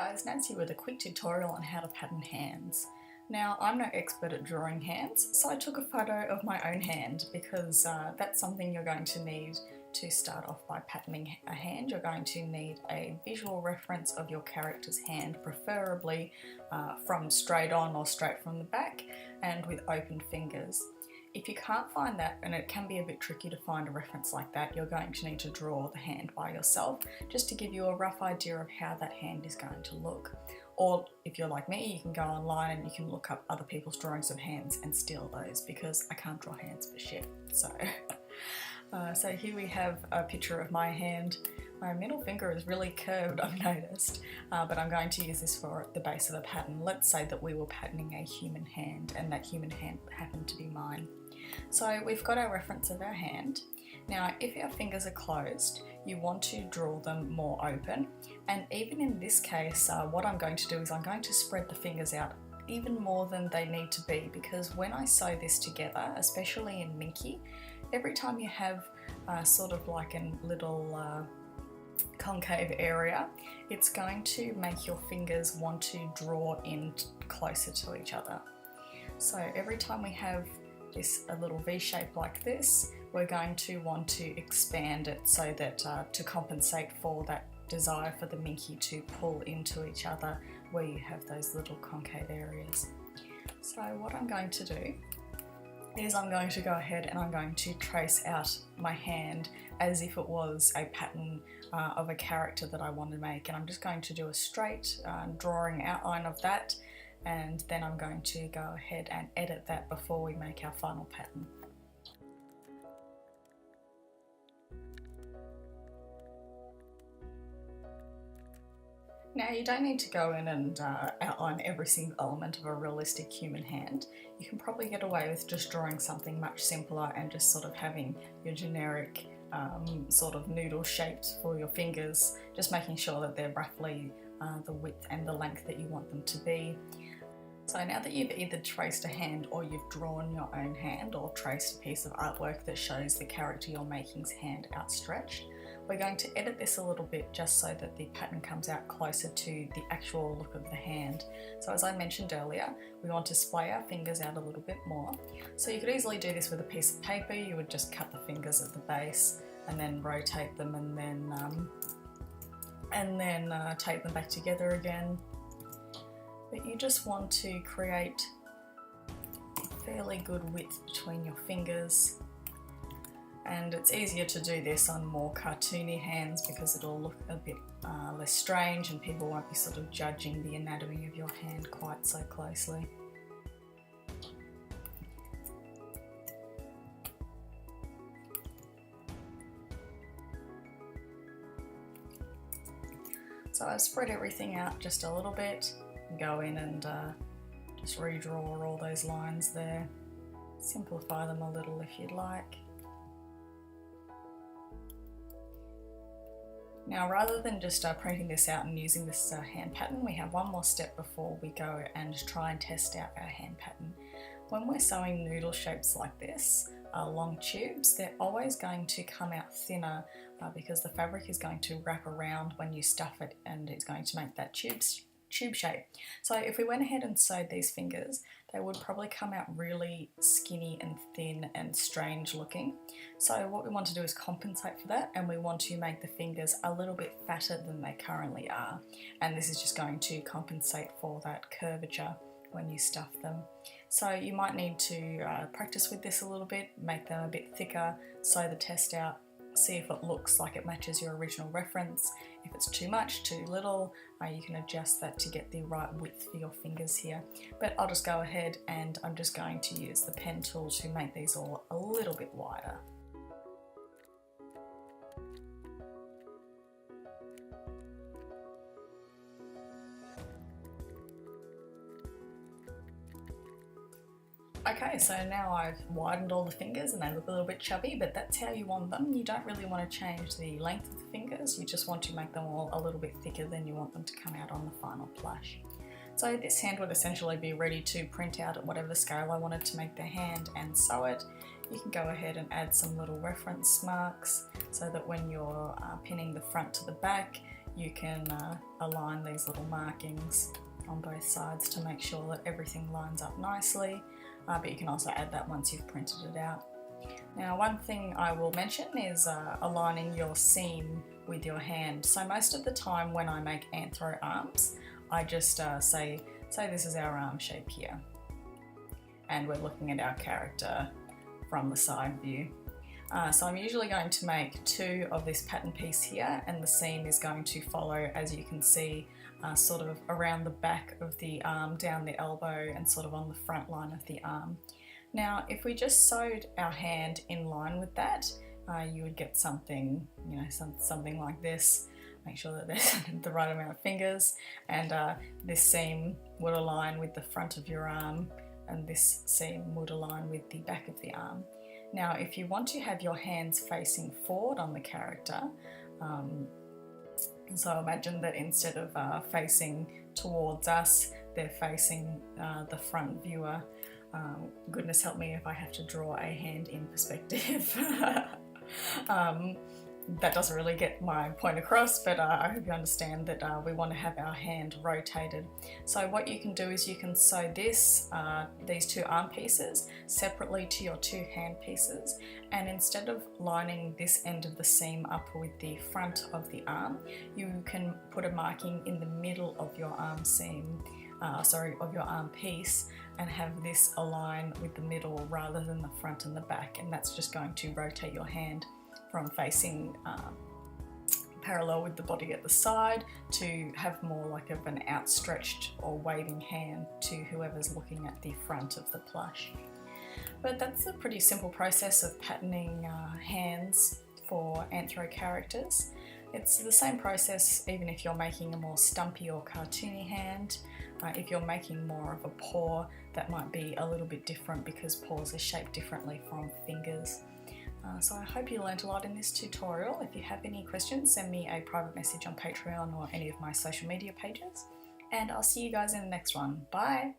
guys, Nancy with a quick tutorial on how to pattern hands. Now, I'm no expert at drawing hands, so I took a photo of my own hand because that's something you're going to need to start off by patterning a hand. You're going to need a visual reference of your character's hand, preferably from straight on or straight from the back and with open fingers. If you can't find that, and it can be a bit tricky to find a reference like that, you're going to need to draw the hand by yourself just to give you a rough idea of how that hand is going to look. Or if you're like me, you can go online and you can look up other people's drawings of hands and steal those, because I can't draw hands for shit. So here we have a picture of my hand. My middle finger is really curved, I've noticed, but I'm going to use this for the base of the pattern. Let's say that we were patterning a human hand and that human hand happened to be mine. So we've got our reference of our hand. Now, if our fingers are closed, you want to draw them more open. And even in this case, what I'm going to do is I'm going to spread the fingers out even more than they need to be, because when I sew this together, especially in Minky, every time you have sort of like a little concave area, it's going to make your fingers want to draw in closer to each other. So every time we have a little V shape like this, we're going to want to expand it so that to compensate for that desire for the Minky to pull into each other where you have those little concave areas. So what I'm going to do is I'm going to go ahead and I'm going to trace out my hand as if it was a pattern of a character that I want to make, and I'm just going to do a straight drawing outline of that, and then I'm going to go ahead and edit that before we make our final pattern. Now, you don't need to go in and outline every single element of a realistic human hand. You can probably get away with just drawing something much simpler and just sort of having your generic sort of noodle shapes for your fingers, just making sure that they're roughly the width and the length that you want them to be. So now that you've either traced a hand or you've drawn your own hand or traced a piece of artwork that shows the character you're making's hand outstretched, we're going to edit this a little bit just so that the pattern comes out closer to the actual look of the hand. So as I mentioned earlier, we want to splay our fingers out a little bit more. So you could easily do this with a piece of paper. You would just cut the fingers at the base and then rotate them and then tape them back together again. But you just want to create a fairly good width between your fingers. And it's easier to do this on more cartoony hands because it'll look a bit less strange and people won't be sort of judging the anatomy of your hand quite so closely. So I've spread everything out just a little bit. Go in and just redraw all those lines there. Simplify them a little if you'd like. Now, rather than just printing this out and using this hand pattern, we have one more step before we go and try and test out our hand pattern. When we're sewing noodle shapes like this, long tubes, they're always going to come out thinner because the fabric is going to wrap around when you stuff it and it's going to make that tube shape. So if we went ahead and sewed these fingers, they would probably come out really skinny and thin and strange looking. So what we want to do is compensate for that, and we want to make the fingers a little bit fatter than they currently are. And this is just going to compensate for that curvature when you stuff them. So you might need to practice with this a little bit, make them a bit thicker, sew the test out, see if it looks like it matches your original reference. If it's too much, too little, you can adjust that to get the right width for your fingers here. But I'll just go ahead and I'm just going to use the pen tool to make these all a little bit wider. Okay, so now I've widened all the fingers and they look a little bit chubby, but that's how you want them. You don't really want to change the length of the fingers, you just want to make them all a little bit thicker than you want them to come out on the final plush. So this hand would essentially be ready to print out at whatever scale I wanted to make the hand and sew it. You can go ahead and add some little reference marks so that when you're pinning the front to the back, you can align these little markings on both sides to make sure that everything lines up nicely, but you can also add that once you've printed it out. Now, one thing I will mention is aligning your seam with your hand. So most of the time when I make anthro arms, I just say this is our arm shape here, and we're looking at our character from the side view. So I'm usually going to make 2 of this pattern piece here, and the seam is going to follow, as you can see, sort of around the back of the arm, down the elbow, and sort of on the front line of the arm. Now, if we just sewed our hand in line with that, you would get something, you know, something like this. Make sure that there's the right amount of fingers, and this seam would align with the front of your arm, and this seam would align with the back of the arm. Now, if you want to have your hands facing forward on the character, so imagine that instead of facing towards us, they're facing the front viewer. Goodness help me if I have to draw a hand in perspective. That doesn't really get my point across, but I hope you understand that we want to have our hand rotated. So what you can do is you can sew these 2 arm pieces separately to your 2 hand pieces, and instead of lining this end of the seam up with the front of the arm, you can put a marking in the middle of your arm seam, of your arm piece, and have this align with the middle rather than the front and the back, and that's just going to rotate your hand from facing parallel with the body at the side to have more like of an outstretched or waving hand to whoever's looking at the front of the plush. But that's a pretty simple process of patterning hands for anthro characters. It's the same process even if you're making a more stumpy or cartoony hand. If you're making more of a paw, that might be a little bit different because paws are shaped differently from fingers. So I hope you learned a lot in this tutorial. If you have any questions, send me a private message on Patreon or any of my social media pages, and I'll see you guys in the next one. Bye!